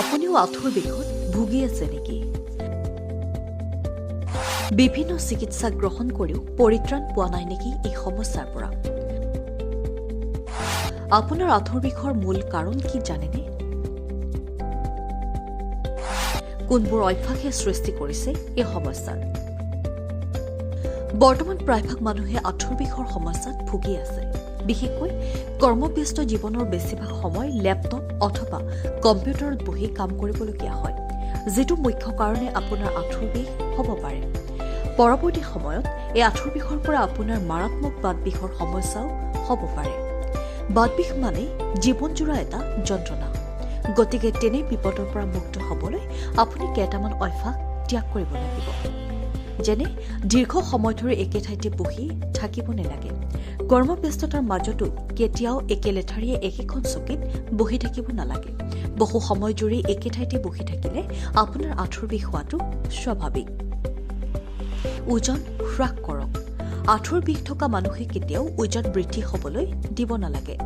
আপুনিও আঁঠুৰ বিষত ভুগি আছে নেকি? বিভিন্ন চিকিৎসা গ্ৰহণ কৰিও পৰিত্ৰাণ পোৱা নাই নেকি এই সমস্যাৰ পৰা? আপোনাৰ আঁঠুৰ বিষৰ মূল কাৰণ কি জানেনে? কোনবোৰ অভ্যাসে সৃষ্টি কৰিছে এই সমস্যাৰ? বৰ্তমান প্ৰায়ভাগ মানুহে আঁঠুৰ বিষৰ সমস্যাত ভুগি আছে। বিশেষকৈ কৰ্মব্যস্ত জীৱনৰ বেছিভাগ সময় লেপটপ অথবা কম্পিউটাৰত বহি কাম কৰিবলগীয়া হয়, যিটো মুখ্য কাৰণে আপোনাৰ আঁঠুৰ বিষ হ'ব পাৰে। পৰৱৰ্তী সময়ত এই আঁঠুৰ বিষৰ পৰা আপোনাৰ মাৰাত্মক বাত বিষৰ সমস্যাও হ'ব পাৰে। বাত বিষ মানে জীৱনজোৰা এটা যন্ত্ৰণা। গতিকে তেনে বিপদৰ পৰা মুক্ত হ'বলৈ আপুনি কেইটামান অভ্যাস ত্যাগ কৰিব লাগিব। যেনে দীৰ্ঘ সময় ধৰি একে ঠাইতে বহি থাকিব নালাগে। কৰ্মব্যস্ততাৰ মাজতো কেতিয়াও একে লেঠাৰিয়ে একেখন চকীত বহি থাকিব নালাগে। বহু সময় জুৰি একে ঠাইতে বহি থাকিলে আপোনাৰ আঁঠুৰ বিষ হোৱাটো স্বাভাৱিক। ওজন হ্ৰাস কৰক। আঁঠুৰ বিষ থকা মানুহে কেতিয়াও ওজন বৃদ্ধি হ'বলৈ দিব নালাগে।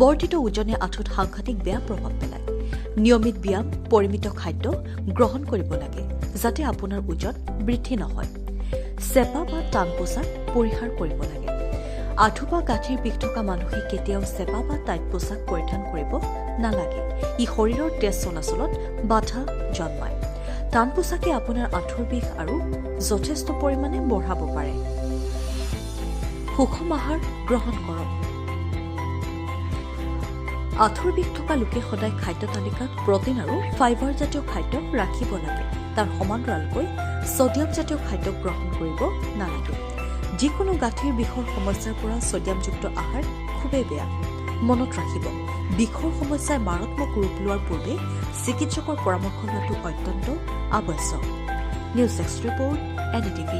বৰ্ধিত ওজনে আঁঠুত সাংঘাতিক বেয়া প্ৰভাৱ পেলায়। নিয়মিত ব্যায়াম, পৰিমিত খাদ্য গ্ৰহণ কৰিব লাগে, যাতে আপোনাৰ ওজন বৃদ্ধি নহয়। চেপা বা টান পোছাক পৰিহাৰ কৰিব লাগে। আঁঠু বা গাঁঠিৰ বিষ থকা মানুহে কেতিয়াও চেপা বা টাইট পোছাক পৰিধান কৰিব নালাগে। ই শৰীৰৰ তেজ চলাচলত বাধা জন্মায়। টান পোছাকে আপোনাৰ আঁঠুৰ বিষ আৰু যথেষ্ট পৰিমাণে বঢ়াব পাৰে। সুষম আহাৰ গ্ৰহণ কৰক। আঁঠুৰ বিষ থকা লোকে সদায় খাদ্য তালিকাত প্ৰটিন আৰু ফাইবাৰ জাতীয় খাদ্য ৰাখিব লাগে। তাৰ সমান্তৰালকৈ ছডিয়াম জাতীয় খাদ্য গ্ৰহণ কৰিব নালাগে। যিকোনো গাঁঠিৰ বিষৰ সমস্যাৰ পৰা ছডিয়ামযুক্ত আহাৰ খুবেই বেয়া। মনত ৰাখিব, বিষৰ সমস্যাই মাৰাত্মক ৰূপ লোৱাৰ পূৰ্বে চিকিৎসকৰ পৰামৰ্শ লোৱাটো অত্যন্ত আৱশ্যক। News desk report, NDTV।